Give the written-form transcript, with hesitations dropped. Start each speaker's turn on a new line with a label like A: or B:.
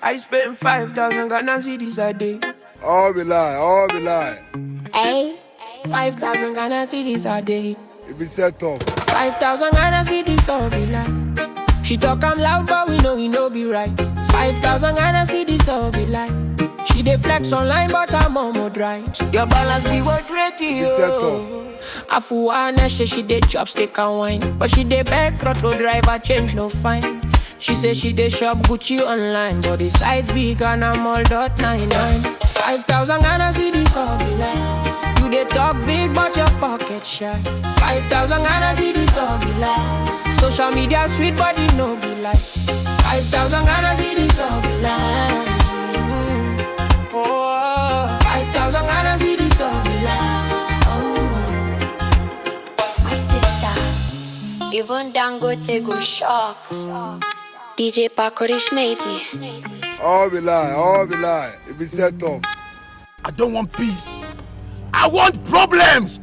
A: I spent 5,000 Ghana cedis a day.
B: All be lie, all be lie.
A: Hey, 5,000 Ghana cedis a day.
B: It be set up.
A: 5,000 Ghana cedis all be lie. She talk I'm loud, but we know be right. 5,000 Ghana cedis all be lie. She dey flex online, but her mom would right. Your balance be what ready, yo. Afua, Nash, she dey chop steak and wine, but she dey beg throttle driver change no fine. She say she dey shop Gucci online, but the size big and I'm all .99. 5,000 Ghana cedis all be lie. You dey talk big, but your pocket shy. 5,000 Ghana cedis all be lie. Social media sweet, but it no be lie. 5,000 Ghana cedis all be lie. 5,000 Ghana cedis all be lie.
C: My sister, even Dangote go shock. DJ Pakorich made it.
B: All be lie, all be lie. It be set up.
D: I don't want peace. I want problems.